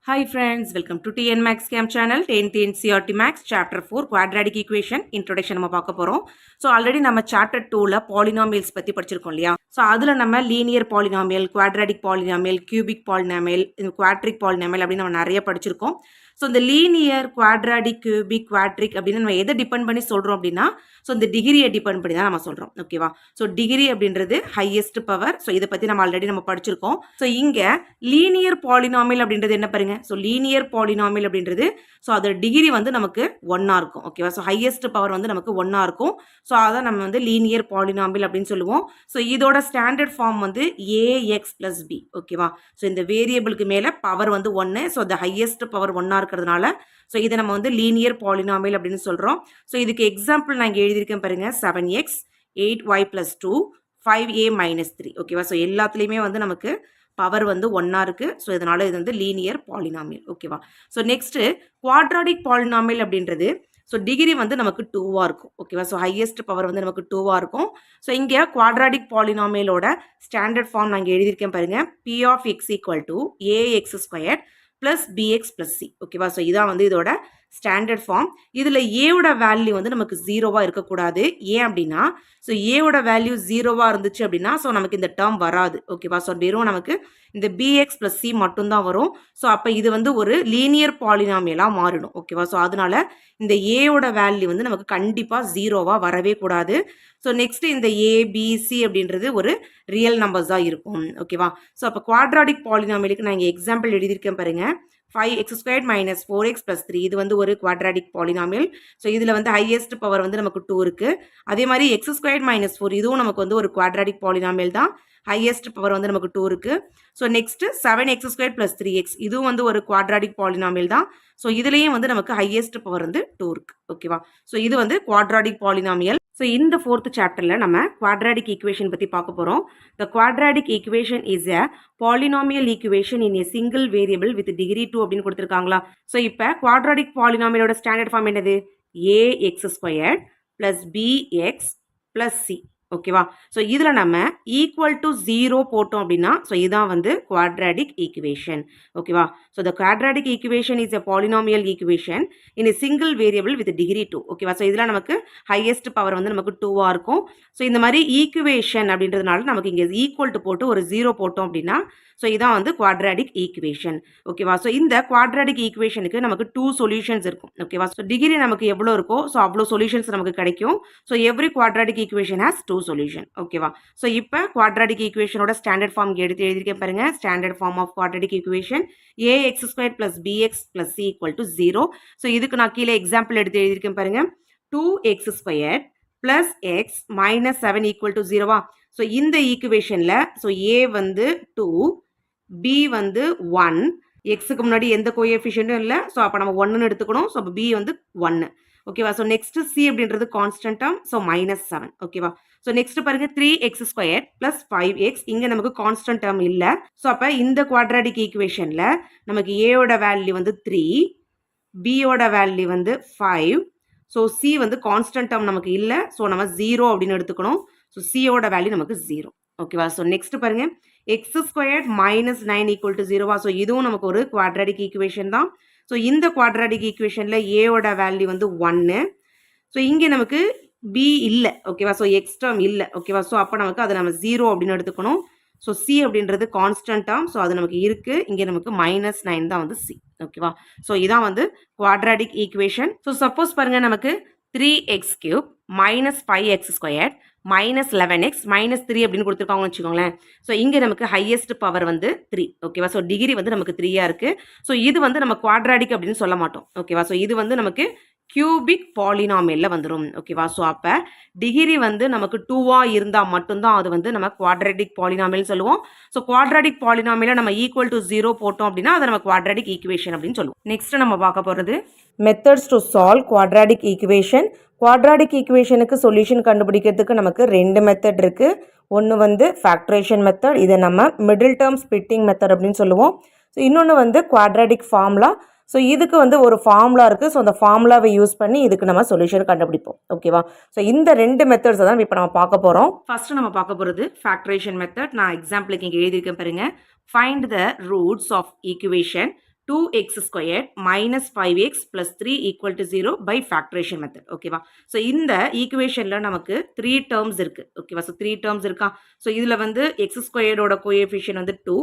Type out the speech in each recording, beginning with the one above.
Hi friends, welcome to TN Max Cam channel, 10th NCERT Max, Chapter 4, Quadratic Equation, Introduction நம்ம பார்க்க போகிறோம். So already நம்ம Chapter 2ல polynomials பற்றி படிச்சிருக்கோம் இல்லையா? ஸோ அதில் நம்ம linear polynomial, quadratic polynomial, cubic polynomial, quadratic polynomial அப்படின்னு நம்ம நிறைய படிச்சிருக்கோம். ஸோ இந்த லீனியர், குவாட்ராடிக், கியூபிக், குவாட்ரிக் அப்படின்னு நம்ம எதை டிபெண்ட் பண்ணி சொல்கிறோம் அப்படின்னா, ஸோ இந்த டிகிரியை டிபெண்ட் பண்ணி தான் நம்ம சொல்கிறோம். ஓகேவா? ஸோ டிகிரி அப்படின்றது ஹையஸ்ட் பவர். ஸோ இதை பற்றி நம்ம ஆல்ரெடி நம்ம படிச்சிருக்கோம். ஸோ இங்கே லீனியர் பாலினாமியல் அப்படின்றது என்ன பாருங்க? ஸோ லீனியர் பாலினாமியல் அப்படின்றது ஸோ அதோட டிகிரி வந்து நமக்கு 1 இருக்கும். ஓகேவா? ஸோ ஹையஸ்ட் பவர் வந்து நமக்கு 1 இருக்கும். ஸோ அதான் நம்ம வந்து லீனியர் பாலினாமியல் அப்படின்னு சொல்லுவோம். ஸோ இதோட ஸ்டாண்டர்ட் ஃபார்ம் வந்து ஏஎக்ஸ் பிளஸ் பி. ஓகேவா? ஸோ இந்த வேரியபிளுக்கு மேலே பவர் வந்து 1. ஸோ the ஹையஸ்ட் பவர் 1 இருக்கிறதுனால ஸோ இதை நம்ம வந்து லீனியர் பாலினாமியல் அப்படின்னு சொல்கிறோம். ஸோ இதுக்கு எக்ஸாம்பிள் நான் இங்கே எழுதியிருக்கேன் பாருங்க. 7x 8y plus 2 5a minus 3. ஓகேவா? ஸோ எல்லாத்துலேயுமே வந்து நமக்கு பவர் வந்து 1 இருக்குது. ஸோ இதனால் இது வந்து லீனியர் பாலினாமியல். ஓகேவா? ஸோ நெக்ஸ்ட்டு குவாட்ராடிக் பாலினாமியல் அப்படின்றது ஸோ டிகிரி வந்து நமக்கு 2 இருக்கும். ஓகேவா? ஸோ ஹையஸ்ட் பவர் வந்து நமக்கு 2 இருக்கும். ஸோ இங்கே குவாட்ராடிக் பாலினாமியலோட ஸ்டாண்டர்ட் ஃபார்ம் நான் இங்கே எழுதியிருக்கேன் பாருங்கள். P of x equal to a x square plus px plus c. ஓகேவா? ஸோ இதான் வந்து இதோட ஸ்டாண்டர்ட் ஃபார்ம். இதில் ஏவோட வேல்யூ வந்து நமக்கு 0வாக இருக்கக்கூடாது. ஏன் அப்படின்னா ஸோ ஏவோட வேல்யூ 0வாக இருந்துச்சு அப்படின்னா ஸோ நமக்கு இந்த டேர்ம் வராது. ஓகேவா? ஸோ வெறும் நமக்கு இந்த பிஎக்ஸ் ப்ளஸ் சி மட்டும்தான் வரும். ஸோ அப்போ இது வந்து ஒரு லீனியர் பாலினாமியலாக மாறிடும். ஓகேவா? ஸோ அதனால இந்த ஏவோட வேல்யூ வந்து நமக்கு கண்டிப்பாக 0வாக வரவே கூடாது. ஸோ நெக்ஸ்ட் இந்த ஏபிசி அப்படின்றது ஒரு ரியல் நம்பர்ஸாக இருக்கும். ஓகேவா? ஸோ அப்போ குவாட்ராடிக் பாலினாமியலுக்கு நான் இங்கே எக்ஸாம்பிள் எழுதியிருக்கேன் பாருங்க. 5x² minus 4x plus 3 இது வந்து ஒரு குவாட்ராடிக் பாலினாமியல். ஸோ இதில் வந்து ஹையஸ்ட் பவர் வந்து நமக்கு 2 இருக்குது. அதே மாதிரி x² minus 4 இதுவும் நமக்கு வந்து ஒரு குவாட்ராடிக் பாலினாமியல் தான். ஹையஸ்ட் பவர் வந்து நமக்கு 2 இருக்குது. So next 7x² plus 3x இதுவும் வந்து ஒரு குவாட்ராடிக் பாலினாமியல் தான். ஸோ இதுலேயும் வந்து நமக்கு ஹையஸ்ட் பவர் வந்து 2 இருக்குது. ஓகேவா? ஸோ இது வந்து குவாட்ராடிக் பாலினாமியல். ஸோ இந்த 4th சாப்டரில் நம்ம குவாட்ராடிக் ஈக்குவேஷன் பற்றி பார்க்க போகிறோம். The quadratic equation is a polynomial equation in a single variable with degree 2 அப்படின்னு கொடுத்துருக்காங்களா? ஸோ இப்போ குவாட்ராடிக் பாலினாமியலோட ஸ்டாண்டர்ட் ஃபார்ம் என்னது? ax² plus px plus c. ஓகேவா? ஸோ இதில் நம்ம ஈக்குவல் டு 0 போட்டோம் அப்படின்னா ஸோ இதான் வந்து குவாட்ராடிக் ஈக்குவேஷன். ஓகேவா? So the quadratic equation is a polynomial equation in a single variable with degree 2. ஓகேவா? ஸோ இதில் நமக்கு ஹையஸ்ட் பவர் வந்து நமக்கு 2வாக இருக்கும். ஸோ இந்த மாதிரி ஈக்குவேஷன் அப்படின்றதுனால நமக்கு இங்கே ஈக்குவல் டு போட்டு ஒரு 0 போட்டோம் அப்படின்னா ஸோ இதான் வந்து குவாட்ராடிக் ஈக்குவேஷன். ஓகேவா? ஸோ இந்த குவாட்ராடிக் ஈக்குவேஷனுக்கு நமக்கு 2 சொல்யூஷன்ஸ் இருக்கும். ஓகேவா? ஸோ டிகிரி நமக்கு எவ்வளோ இருக்கோ ஸோ அவ்வளோ சொல்யூஷன்ஸ் நமக்கு கிடைக்கும். So every quadratic equation has 2 solution. ஓகேவா? ஸோ இப்போ குவாட்ராடிக் ஈக்குவேஷனோட ஸ்டாண்டர்ட் ஃபார்ம் எடுத்து எழுதியிருக்கேன் பாருங்க. Standard form of quadratic equation ax² plus px plus c equal to 0. So இதுக்கு நான் கீழே எக்ஸாம்பிள் எடுத்து எழுதியிருக்கேன் பாருங்க. 2x² plus x minus 7 equal to 0வா? ஸோ இந்த ஈக்குவேஷனில் ஸோ ஏ வந்து 2, பி வந்து 1, எக்ஸுக்கு முன்னாடி எந்த கோஎஃபிஷியன்ட்டும் இல்லை. ஸோ அப்போ நம்ம 1ன்னு எடுத்துக்கணும். ஸோ அப்போ பி வந்து 1. ஓகேவா? ஸோ நெக்ஸ்ட் சி அப்படின்றது கான்ஸ்டன்ட் டேர்ம். ஸோ -7. ஓகேவா? ஸோ நெக்ஸ்ட் பாருங்க 3x² ப்ளஸ் 5x இங்கே நமக்கு கான்ஸ்டன்ட் டேர்ம் இல்லை. ஸோ அப்போ இந்த குவாட்ராடிக் ஈக்குவேஷனில் நமக்கு ஏயோட வேல்யூ வந்து 3, பியோட வேல்யூ வந்து 5. ஸோ சி வந்து கான்ஸ்டன்ட் டேர்ம் நமக்கு இல்லை. ஸோ நம்ம 0 அப்படின்னு எடுத்துக்கணும். ஸோ சியோட வேல்யூ நமக்கு 0. ஓகேவா? ஸோ நெக்ஸ்ட் பாருங்க x² மைனஸ் 9 ஈக்குவல் டு 0வா? ஸோ இதுவும் நமக்கு ஒரு குவாட்ராடிக் ஈக்குவேஷன் தான். ஸோ இந்த குவாட்ராடிக் ஈக்குவேஷனில் ஏவோட வேல்யூ வந்து 1. ஸோ இங்கே நமக்கு பி இல்லை. ஓகேவா? ஸோ எக்ஸ் டேர்ம் இல்லை. ஓகேவா? ஸோ அப்போ நமக்கு அதை நம்ம 0 அப்படின்னு எடுத்துக்கணும். ஸோ சி அப்படின்றது கான்ஸ்டன்ட் டேர்ம். ஸோ அது நமக்கு இருக்குது. இங்கே நமக்கு -9 தான் வந்து சி. ஓகேவா? ஸோ இதான் வந்து குவாட்ராடிக் ஈக்குவேஷன். ஸோ சப்போஸ் பாருங்கள் நமக்கு 3x³ minus 5x² minus 11x minus 3 அப்படின்னு கொடுத்துருக்காங்கன்னு வச்சுக்கோங்களேன். ஸோ இங்கே நமக்கு ஹையஸ்ட் பவர் வந்து 3. ஓகேவா? ஸோ டிகிரி வந்து நமக்கு 3ஆக இருக்குது. ஸோ இது வந்து நம்ம குவாட்ராடிக் அப்படின்னு சொல்ல மாட்டோம். ஓகேவா? ஸோ இது வந்து நமக்கு கியூபிக் பாலினாமியலில் வந்துடும். ஓகேவா? ஸோ அப்போ டிகிரி வந்து நமக்கு 2வாக இருந்தால் மட்டும்தான் அது வந்து நம்ம குவாட்ராடிக் பாலினாமியல் சொல்லுவோம். ஸோ குவாட்ராடிக் பாலினாமியலை நம்ம ஈக்குவல் டு 0 போட்டோம் அப்படின்னா அதை நம்ம குவாட்ராடிக் ஈக்குவேஷன் அப்படின்னு சொல்லுவோம். நெக்ஸ்ட் நம்ம பார்க்க போகிறது methods to solve quadratic equation. Quadratic ஈக்குவேஷனுக்கு சொல்யூஷன் கண்டுபிடிக்கிறதுக்கு நமக்கு 2 மெத்தட் இருக்குது. ஒன்று வந்து ஃபேக்டரேஷன் மெத்தட், இதை நம்ம மிடில் டேர்ம் ஸ்பிளிட்டிங் மெத்தட் அப்படின்னு சொல்லுவோம். ஸோ இன்னொன்று வந்து குவாட்ராடிக் ஃபார்முலா. ஸோ இதுக்கு வந்து ஒரு ஃபார்முலா இருக்குது. ஸோ அந்த ஃபார்முலாவை யூஸ் பண்ணி இதுக்கு நம்ம சொல்யூஷன் கண்டுபிடிப்போம். ஓகேவா? ஸோ இந்த 2 மெத்தட்ஸை தான் இப்போ நம்ம பார்க்க போகிறோம். ஃபர்ஸ்ட் நம்ம பார்க்க போகிறது ஃபேக்டரேஷன் மெத்தட். நான் எக்ஸாம்பிளுக்கு இங்கே எழுதியிருக்கேன் பாருங்க. Find the roots of equation 2x squared minus 5x plus 3 equal to 0 by factoration method. ஓகேவா? ஸோ இந்த ஈக்குவேஷன்ல நமக்கு 3 terms இருக்கு. ஓகேவா? ஸோ 3 terms இருக்கா? ஸோ இதுல வந்து x squared ஓட கோஎஃபிஷியன்ட் வந்து 2.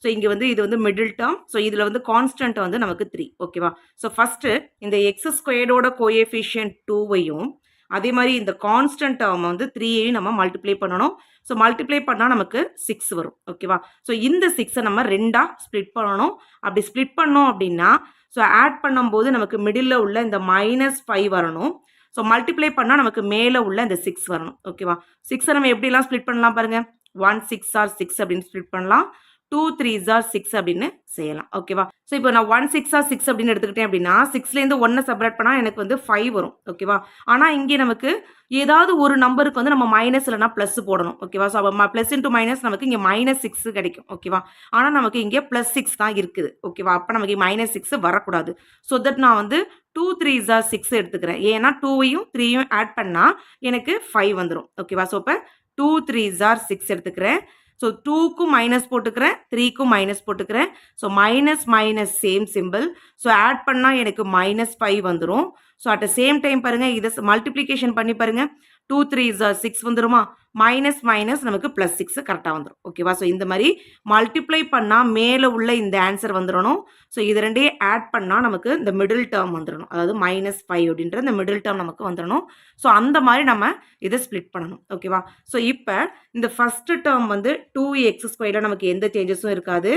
ஸோ இங்க வந்து இது வந்து மிடில் டேர்ம். ஸோ இதுல வந்து கான்ஸ்டன்ட் வந்து நமக்கு 3. ஓகேவா? ஸோ ஃபர்ஸ்ட் இந்த x squared ஓட கோஎஃபிஷியன்ட் 2வையும் அதே மாதிரி இந்த கான்ஸ்டன்ட் டேர்ம் வந்து 3ஐயும் நம்ம மல்டிப்ளை பண்ணணும். ஸோ மல்டிப்ளை பண்ணால் நமக்கு 6 வரும். ஓகேவா? ஸோ இந்த 6ஐ நம்ம 2ஆக ஸ்ப்ளிட் பண்ணணும். அப்படி ஸ்ப்ளிட் பண்ணோம் அப்படின்னா ஸோ ஆட் பண்ணும்போது நமக்கு மிடில் உள்ள இந்த -5 வரணும். ஸோ மல்டிப்ளை பண்ணால் நமக்கு மேலே உள்ள இந்த 6 வரணும். ஓகேவா? 6ஐ நம்ம எப்படிலாம் ஸ்ப்ளிட் பண்ணலாம் பாருங்க. 1 6 ஆர் 6 அப்படின்னு ஸ்ப்ளிட் பண்ணலாம். 2 3s ஆர் 6 அப்படின்னு செய்யலாம். ஓகேவா? ஸோ இப்போ நான் 1 6 ஆர் 6 அப்படின்னு எடுத்துக்கிட்டேன் அப்படின்னா 6லேருந்து 1 செப்பரேட் பண்ணால் எனக்கு வந்து 5 வரும். ஓகேவா? ஆனால் இங்கே நமக்கு ஏதாவது ஒரு நம்பருக்கு வந்து நம்ம மைனஸ் இல்லைனா ப்ளஸ் போடணும். ஓகேவா? ஸோ அப்போ ப்ளஸ் இன்ட்டு மைனஸ் நமக்கு இங்கே -6 கிடைக்கும். ஓகேவா? ஆனால் நமக்கு இங்கே +6 தான் இருக்குது. ஓகேவா? அப்போ நமக்கு -6 வரக்கூடாது. ஸோ தட் நான் வந்து 2 3s ஆர் 6 எடுத்துக்கிறேன். ஏன்னா 2வையும் 3யும் ஆட் பண்ணால் எனக்கு 5 வந்துடும். ஓகேவா? ஸோ இப்போ 2 3s ஆர் 6 எடுத்துக்கிறேன். ஸோ 2க்கும் மைனஸ் போட்டுக்கிறேன், 3க்கும் மைனஸ் போட்டுக்கிறேன். So minus minus same symbol. So add பண்ணால் எனக்கு -5 வந்துடும். So at the same time பாருங்கள், இதை மல்டிப்ளிகேஷன் பண்ணி பாருங்கள். 2 3s ஆர் 6 வந்துருமா? மைனஸ் மைனஸ் நமக்கு +6 கரெக்டாக வந்துடும். ஓகேவா? ஸோ இந்த மாதிரி மல்டிப்ளை பண்ணால் மேலே உள்ள இந்த ஆன்சர் வந்துடணும். ஸோ இது ரெண்டையும் ஆட் பண்ணால் நமக்கு இந்த மிடில் டேர்ம் வந்துடணும். அதாவது -5 அப்படின்ற இந்த மிடில் டேர்ம் நமக்கு வந்துடணும். ஸோ அந்த மாதிரி நம்ம இதை ஸ்ப்ளிட் பண்ணணும். ஓகேவா? ஸோ இப்போ இந்த ஃபர்ஸ்ட் டேர்ம் வந்து 2x² நமக்கு எந்த சேஞ்சஸும் இருக்காது.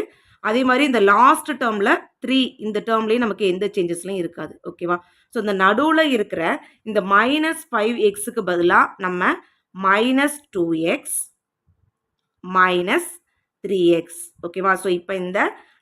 அதே மாதிரி இந்த லாஸ்ட் டேர்மில் 3 இந்த டேர்ம்லேயும் நமக்கு எந்த சேஞ்சஸ்லையும் இருக்காது. ஓகேவா? ஸோ இந்த நடுவில் இருக்கிற இந்த -5xக்கு பதிலாக நம்ம -2x -3x. ஓகேவா? ஸோ இப்போ இந்த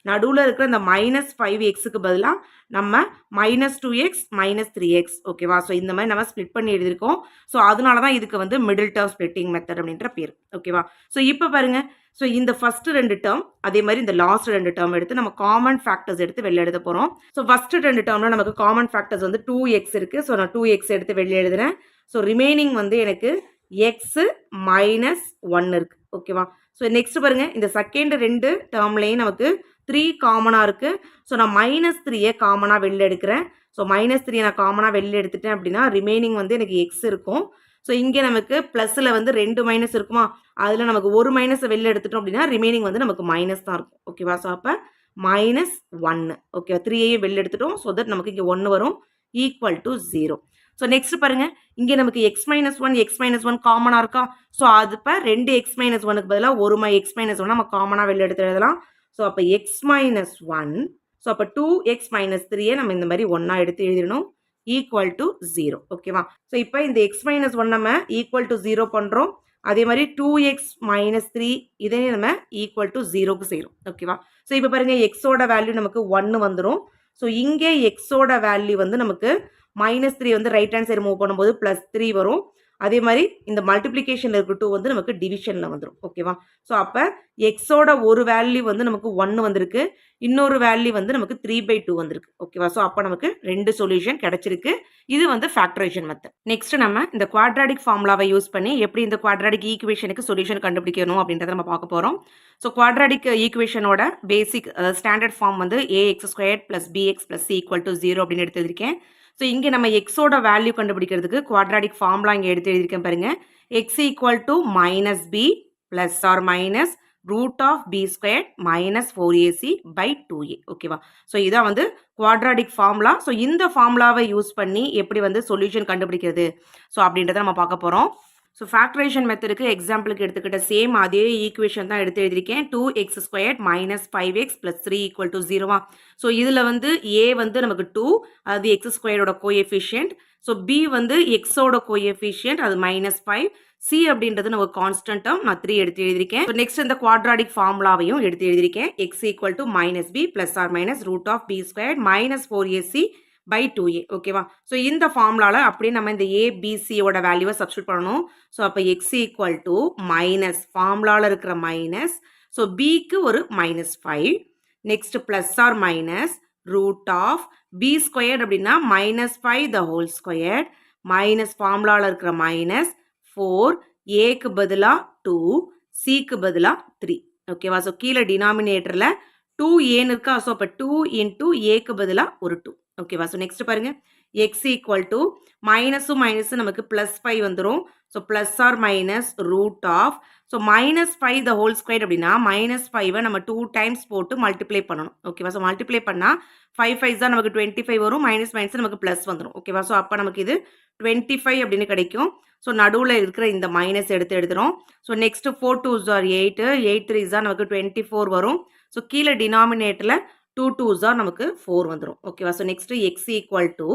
நடுவில் இருக்கிற இந்த -5xக்கு பதிலாக நம்ம -2x -3x. ஓகேவா? ஸோ இந்த மாதிரி நம்ம ஸ்ப்ளிட் பண்ணி எழுதியிருக்கோம். ஸோ அதனால தான் இதுக்கு வந்து மிடில் டேர்ம் ஸ்ப்ளிட்டிங் மெத்தட் அப்படின்ற பேர். ஓகேவா? ஸோ இப்போ பாருங்க, ஸோ இந்த ஃபர்ஸ்ட் 2 டேர்ம் அதே மாதிரி இந்த லாஸ்ட் 2 டேர்ம் எடுத்து நம்ம காமன் ஃபேக்டர்ஸ் எடுத்து வெளில எழுத போகிறோம். ஸோ ஃபர்ஸ்ட் 2 டேர்மில் நமக்கு காமன் ஃபேக்டர்ஸ் வந்து 2x இருக்குது. ஸோ நான் 2x எடுத்து வெளில எழுதுறேன். ஸோ ரிமைனிங் வந்து எனக்கு x -1 இருக்குது. ஓகேவா? ஸோ நெக்ஸ்ட் பாருங்க, இந்த செகண்ட் 2 டேர்ம்லையும் நமக்கு 3 காமனாக இருக்குது. ஸோ நான் -3ஐ காமனாக வெளில எடுக்கிறேன். ஸோ -3 நான் காமனாக வெளில எடுத்துட்டேன் அப்படின்னா ரிமைனிங் வந்து எனக்கு x இருக்கும். ஸோ இங்கே நமக்கு ப்ளஸில் வந்து 2 மைனஸ் இருக்குமா? அதில் நமக்கு ஒரு மைனஸை வெளில எடுத்துட்டோம் அப்படின்னா ரிமைனிங் வந்து நமக்கு மைனஸ் தான் இருக்கும். ஓகேவா? ஸோ அப்போ -1. ஓகே, 3ஐயும் வெளில எடுத்துட்டோம். ஸோ தட் நமக்கு இங்கே 1 வரும் ஈக்குவல் டு 0. ஸோ நெக்ஸ்ட் பாருங்க, இங்கே நமக்கு x -1 காமனாக இருக்கா? ஸோ அது இப்போ 2x -1க்கு பதிலாக ஒரு x -1 நம்ம காமனாக வெளில எடுத்து எழுதலாம். ஸோ அப்போ x -1. ஸோ அப்போ 2x -3ஐ நம்ம இந்த மாதிரி 1ஆ எடுத்து எழுதிடணும் ஈக்குவல் டு 0. ஓகேவா? ஸோ இப்போ இந்த x -1 நம்ம ஈக்குவல் டு 0 பண்ணுறோம். அதே மாதிரி 2x -3 இதை நம்ம ஈக்குவல் டு 0க்கு செய்கிறோம். ஓகேவா? ஸோ இப்போ பாருங்க, எக்ஸோட வேல்யூ நமக்கு 1 வந்துடும். ஸோ இங்கே எக்ஸோட வேல்யூ வந்து நமக்கு -3 வந்து ரைட் ஹேண்ட் சைடு மூவ் பண்ணும்போது +3 வரும். அதே மாதிரி இந்த மல்டிப்ளிகேஷன் இருக்க 2 வந்து நமக்கு டிவிஷனில் வந்துடும். ஓகேவா? ஸோ அப்போ எக்ஸோட ஒரு வேல்யூ வந்து நமக்கு 1 வந்திருக்கு, இன்னொரு வேல்யூ வந்து நமக்கு 3/2 வந்திருக்கு. ஓகேவா? ஸோ அப்போ நமக்கு 2 சொல்யூஷன் கிடைச்சிருக்கு. இது வந்து ஃபேக்டரைசேஷன் மெத்தட். நெக்ஸ்ட் நம்ம இந்த குவாட்ராடிக் ஃபார்முலாவை யூஸ் பண்ணி எப்படி இந்த குவாட்ராடிக் ஈக்குவேஷனுக்கு சொல்யூஷன் கண்டுபிடிக்கணும் அப்படின்றத நம்ம பார்க்க போகிறோம். ஸோ குவாட்ராடிக் ஈக்குவேஷனோட பேசிக் ஸ்டாண்டர்ட் ஃபார்ம் வந்து ax² + bx + c = 0 அப்படின்னு எடுத்துருக்கேன். ஸோ இங்கே நம்ம எக்ஸோட வேல்யூ கண்டுபிடிக்கிறதுக்கு குவாட்ராடிக் ஃபார்முலா இங்கே எடுத்து எழுதியிருக்கேன் பாருங்க. x = -b ± √b² - 4ac/2a. ஓகேவா? ஸோ இதான் வந்து குவாட்ராடிக் ஃபார்முலா. ஸோ இந்த ஃபார்முலாவை யூஸ் பண்ணி எப்படி வந்து சொல்யூஷன் கண்டுபிடிக்கிறது ஸோ அப்படின்றத நம்ம பார்க்க போகிறோம். ஸோ ஃபேக்டரைசேஷன் மெத்தடுக்கு எக்ஸாம்பிளுக்கு எடுத்துக்கிட்ட சேம் அதே ஈக்குவேஷன் தான் எடுத்து எழுதியிருக்கேன். 2x² - 5x + 3 = 0. ஸோ இதில் வந்து a வந்து நமக்கு 2, அது x² கோஎஃபிஷியன்ட். ஸோ b வந்து எக்ஸோட கோஎஃபிஷியன்ட், அது -5. c அப்படின்றது நம்ம கான்ஸ்டன்ட் டேர்ம், நான் 3 எடுத்து எழுதியிருக்கேன். ஸோ நெக்ஸ்ட் இந்த குவாட்ராடிக் ஃபார்முலாவையும் எடுத்து எழுதியிருக்கேன். x = -b ± √b² - 4ac/2a. ஓகேவா? ஸோ இந்த ஃபார்முலாவில் அப்படியே நம்ம இந்த abcயோட வேல்யூவை சப்ஸ்டியூட் பண்ணணும். ஸோ அப்போ x = ஃபார்முலாவில் இருக்கிற மைனஸ், ஸோ bக்கு ஒரு -5, நெக்ஸ்ட் ± √b² அப்படின்னா -5² மைனஸ் ஃபார்முலாவில் இருக்கிற -4, ஏக்கு பதிலாக 2, சிக்கு பதிலாக 3. ஓகேவா? ஸோ கீழே டினாமினேட்டரில் 2a இருக்கா. ஸோ அப்போ 2 இன்டூ ஏக்கு பதிலாக ஒரு 2. ஓகேவா. ஸோ நெக்ஸ்ட் பாருங்க எக்ஸ் ஈக்குவல் டு மைனஸும் மைனஸும் நமக்கு +5 வந்துடும். So plus R minus root of so -5 the whole square அப்படின்னா -5 நம்ம 2 டைம்ஸ் போட்டு மல்டிப்ளை பண்ணணும். ஓகேவா. ஸோ மல்டிப்ளை பண்ணால் 5 5 தான் நமக்கு 25 வரும். மைனஸ் நமக்கு ப்ளஸ் வந்துடும். ஓகேவா. ஸோ அப்போ நமக்கு இது 25 அப்படின்னு கிடைக்கும். ஸோ நடுவில் இருக்கிற இந்த மைனஸ் எடுத்து எழுதுகிறோம். So next 4 2s are 8 8 3s தான் நமக்கு 24 வரும். ஸோ கீழே டினாமினேட்டரில் 2 2s are நமக்கு 4 வந்துடும். ஓகேவா. So next x equal to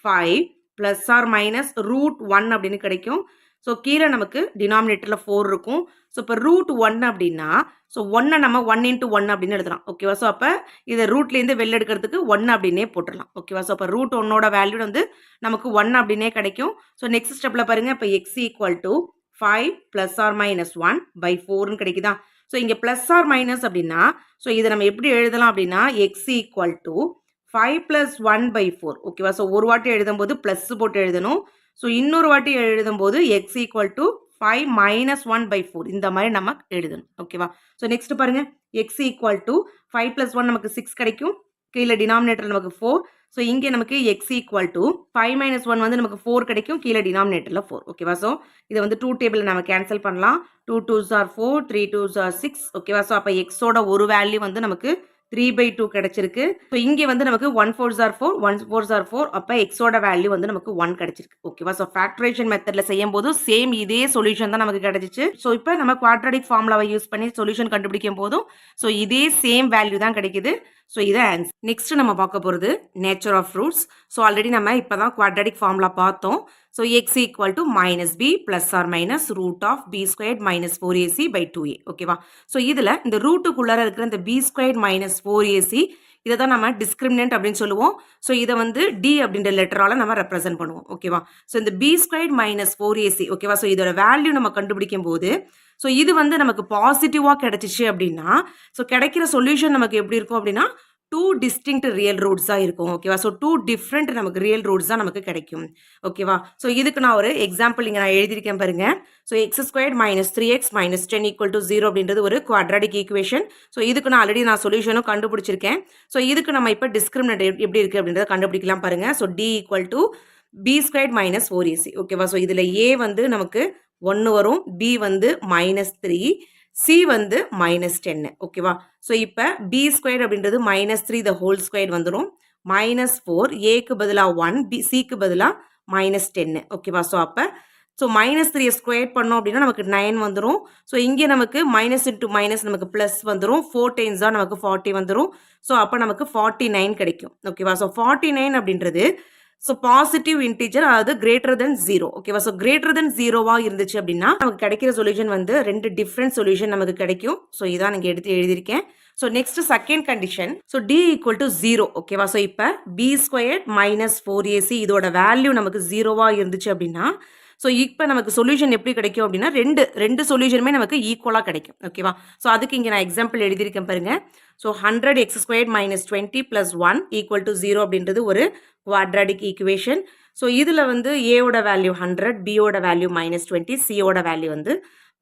5 plus R minus √1 அப்படின்னு கிடைக்கும். ஸோ கீழே நமக்கு டினாமினேட்டரில் 4 இருக்கும். ஸோ இப்போ √1 அப்படின்னா ஸோ 1 நம்ம 1 இன்ட்டு 1 அப்படின்னு எழுதலாம். ஓகேவா. ஸோ அப்போ இதை ரூட்லேருந்து வெளில எடுக்கிறதுக்கு 1 அப்படின்னே போட்டுடலாம். ஓகேவா. ஸோ அப்போ √1 வேல்யூ வந்து நமக்கு 1 அப்படின்னே கிடைக்கும். ஸோ நெக்ஸ்ட் ஸ்டெப்பில் பாருங்கள் இப்போ x equal to 5 plus R minus 1/4ன்னு கிடைக்குதா. ஸோ இங்கே ப்ளஸ் ஆர் மைனஸ் அப்படின்னா ஸோ இதை நம்ம எப்படி எழுதலாம் அப்படின்னா எக்ஸ் ஈக்குவல் டு 5 + 1/4. ஓகேவா. ஸோ ஒரு வாட்டி எழுதும்போது ப்ளஸ் போட்டு எழுதணும். ஸோ இன்னொரு வாட்டி எழுதும்போது எக்ஸ் ஈக்குவல் டு 5 - 1/4 இந்த மாதிரி நம்ம எழுதணும். ஓகேவா. ஸோ நெக்ஸ்ட் பாருங்க எக்ஸ் ஈக்குவல் டு 5 + 1 நமக்கு 6 கிடைக்கும். கீழே டினாமினேட்டர் நமக்கு 4. ஸோ இங்கே நமக்கு எக்ஸ் ஈக்குவல் டு 5 - 1 வந்து நமக்கு 4 கிடைக்கும். கீழே டினாமினேட்டரில் 4. ஓகேவா. ஸோ இதை வந்து 2 டேபிள் நம்ம கேன்சல் பண்ணலாம். 2 2s are 4 3 2s are 6. ஓகேவா. ஸோ அப்போ எக்ஸோட ஒரு வேல்யூ வந்து நமக்கு 3/2 கிடைச்சிருக்கு. ஸோ இங்கே வந்து நமக்கு 1 4s are 4 1 4s are 4. அப்போ எக்ஸோட வேல்யூ வந்து நமக்கு 1 கிடைச்சிருக்கு. ஓகேவா. ஸோ ஃபேக்டரேஷன் மெத்தடில் செய்யும் போது சேம் இதே சொல்யூஷன் தான் நமக்கு கிடைச்சிச்சு. ஸோ இப்போ நம்ம குவாட்ராடிக் ஃபார்முலாவை யூஸ் பண்ணி சொல்யூஷன் கண்டுபிடிக்கும் போதும் ஸோ இதே சேம் வேல்யூ தான் கிடைக்குது. ஸோ இதை ஆன்சர். நெக்ஸ்ட் நம்ம பார்க்க போகிறது nature of roots. So already நம்ம இப்போ தான் குவாட்ராடிக் ஃபார்முலா பார்த்தோம். So x equal to -b plus R minus √b² - 4ac/2a. ஓகேவா. ஸோ இதில் இந்த ரூட்டுக்குள்ளார இருக்கிற இந்த b² - 4ac இதை தான் நம்ம டிஸ்கிரிமினன்ட் அப்படின்னு சொல்லுவோம். ஸோ இதை வந்து டி அப்படின்ற லெட்டரால் நம்ம ரெப்ரசென்ட் பண்ணுவோம். ஓகேவா. ஸோ இந்த b² - 4ac. ஓகேவா. ஸோ இதோட வேல்யூ நம்ம கண்டுபிடிக்கும் போது ஸோ இது வந்து நமக்கு பாசிட்டிவாக கிடைச்சிச்சு அப்படின்னா ஸோ கிடைக்கிற சொல்யூஷன் நமக்கு எப்படி இருக்கும் அப்படின்னா 2 டிஸ்டிங்க்ட் ரியல் ரூட்ஸாக இருக்கும். ஓகேவா. ஸோ 2 டிஃப்ரெண்ட் நமக்கு ரியல் ரூட்ஸ் தான் நமக்கு கிடைக்கும். ஓகேவா. ஸோ இதுக்கு நான் ஒரு எக்ஸாம்பிள் இங்கே நான் எழுதியிருக்கேன் பாருங்க. ஸோ x² - 3x - 10 = 0 அப்படின்றது ஒரு குவாட்ராடிக் ஈக்குவேஷன். ஸோ இதுக்கு நான் ஆல்ரெடி நான் சொல்யூஷனும் கண்டுபிடிச்சிருக்கேன். ஸோ இதுக்கு நம்ம இப்போ டிஸ்கிரிமினன்ட் எப்படி இருக்குது அப்படின்றத கண்டுபிடிக்கலாம் பாருங்க. So d = b² - 4ac. ஓகேவா. ஸோ இதில் a வந்து நமக்கு 1 வரும். b வந்து -3 c வந்து -10. ஓகேவா. ஸோ இப்போ b² அப்படின்றது -3 த ஹோல் ஸ்கொயர் வந்துடும். -4 ஏக்கு பதிலாக 1 சிக்கு பதிலாக -10. ஓகேவா. ஸோ அப்போ ஸோ -3 ஸ்கொயர் பண்ணோம் அப்படின்னா நமக்கு 9 வந்துடும். ஸோ இங்கே நமக்கு மைனஸ் இன்ட்டு மைனஸ் நமக்கு ப்ளஸ் வந்துடும். 4 டைம்ஸ் தான் நமக்கு 40 வந்துடும். ஸோ அப்போ நமக்கு 49 கிடைக்கும். ஓகேவா. ஸோ 49 அப்படின்றது ஸோ பாசிட்டிவ் இன்டீஜர், அதாவது கிரேட்டர் தென் 0. ஓகேவா. ஸோ கிரேட்டர் தென் 0வா இருந்துச்சு அப்படின்னா நமக்கு கிடைக்கிற சொல்யூஷன் வந்து 2 டிஃப்ரெண்ட் சொல்யூஷன் நமக்கு கிடைக்கும். ஸோ இதான் நீங்கள் எடுத்து எழுதியிருக்கேன். So next second condition. So d = 0. ஓகேவா. ஸோ இப்போ b² - 4ac இதோட வேல்யூ நமக்கு 0வா இருந்துச்சு அப்படின்னா ஸோ இப்போ நமக்கு சொல்யூஷன் எப்படி கிடைக்கும் அப்படின்னா ரெண்டு சொல்யூஷனுமே நமக்கு ஈக்குவலாக கிடைக்கும். ஓகேவா. ஸோ அதுக்கு இங்கே நான் எக்ஸாம்பிள் எழுதியிருக்கேன் பாருங்க. ஸோ 100x² - 20 + 1 = 0 அப்படின்றது ஒரு குவாட்ராடிக் ஈக்குவேஷன். ஸோ இதில் வந்து ஏவோட வேல்யூ 100, பியோட வேல்யூ -20, சியோட வேல்யூ வந்து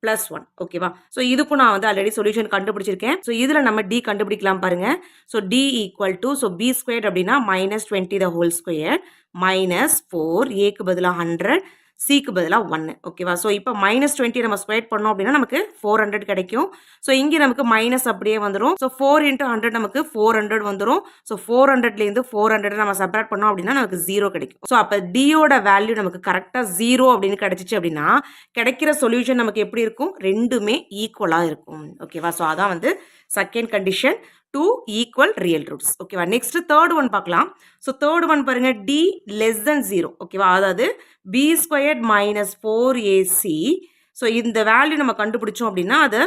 +1. ஓகேவா. ஸோ இதுக்கும் நான் வந்து ஆல்ரெடி சொல்யூஷன் கண்டுபிடிச்சிருக்கேன். ஸோ இதில் நம்ம டி கண்டுபிடிக்கலாம் பாருங்க. ஸோ d = ஸோ b² அப்படின்னா -20 த ஹோல் ஸ்கொயர் -4 ஏக்கு பதிலாக 100 சிக்கு பதிலாக 1. ஓகேவா. ஸோ இப்போ -20 நம்ம ஸ்கொயர் பண்ணோம் அப்படின்னா நமக்கு 400 கிடைக்கும். ஸோ இங்கே நமக்கு மைனஸ் அப்படியே வந்துடும். ஸோ 4 × 100 நமக்கு 400 வந்துடும். ஸோ 400லேருந்து 400 நம்ம செப்பரேட் பண்ணோம் அப்படின்னா நமக்கு 0 கிடைக்கும். ஸோ அப்போ டியோட வேல்யூ நமக்கு கரெக்டாக 0 அப்படின்னு கிடைச்சிச்சு அப்படின்னா கிடைக்கிற சொல்யூஷன் நமக்கு எப்படி இருக்கும்? ரெண்டுமே ஈக்குவலாக இருக்கும். ஓகேவா. ஸோ அதான் வந்து second condition, 2 equal real roots. ஓகேவா. நெக்ஸ்ட் தேர்ட் ஒன் பார்க்கலாம். ஸோ தேர்ட் ஒன் பாருங்க, d < 0. ஓகேவா. அதாவது b² - 4ac. ஸோ இந்த வேல்யூ நம்ம கண்டுபிடிச்சோம் அப்படின்னா அது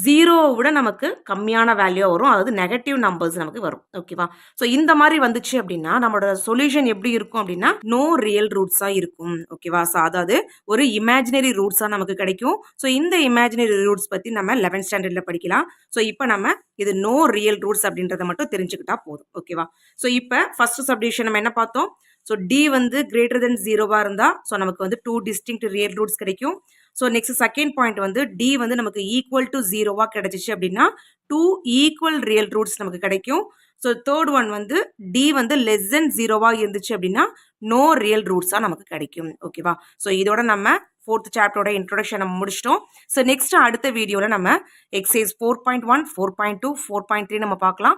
0 விட நமக்கு கம்மியான வேல்யூ வரும். அதாவது நெகட்டிவ் நம்பர்ஸ் நமக்கு வரும். ஓகேவா. ஸோ இந்த மாதிரி வந்துச்சு அப்படின்னா நம்மளோட சொல்யூஷன் எப்படி இருக்கும் அப்படின்னா நோ ரியல் ரூட்ஸாக இருக்கும். ஓகேவா. ஸோ அதாவது ஒரு இமேஜினரி ரூட்ஸாக நமக்கு கிடைக்கும். ஸோ இந்த இமேஜினரி ரூட்ஸ் பற்றி நம்ம 11th ஸ்டாண்டர்டில் படிக்கலாம். ஸோ இப்போ நம்ம இது நோ ரியல் ரூட்ஸ் அப்படின்றத மட்டும் தெரிஞ்சுக்கிட்டா போதும். ஓகேவா. ஸோ இப்போ ஃபர்ஸ்ட் சப்டிவிஷன் நம்ம என்ன பார்த்தோம்? ஸோ d வந்து கிரேட்டர் தென் 0வா இருந்தால் ஸோ நமக்கு வந்து 2 டிஸ்டிங்க்ட் ரியல் ரூட்ஸ் கிடைக்கும். ஸோ நெக்ஸ்ட் செகண்ட் பாயிண்ட் வந்து டி வந்து நமக்கு ஈக்குவல் டு 0வா கிடைச்சிச்சு அப்படின்னா 2 ஈக்குவல் ரியல் ரூட்ஸ் நமக்கு கிடைக்கும். ஸோ தேர்ட் ஒன் வந்து டி வந்து லெஸ் தென் 0வா இருந்துச்சு அப்படின்னா நோ ரியல் ரூட்ஸா நமக்கு கிடைக்கும். ஓகேவா? ஸோ இதோட நம்ம 4th சாப்டரோட இன்ட்ரோடக்ஷன் நம்ம முடிச்சிட்டோம். ஸோ நெக்ஸ்ட் அடுத்த வீடியோவில் நம்ம எக்ஸசைஸ் 4.1, 4.2, 4.3 நம்ம பார்க்கலாம்.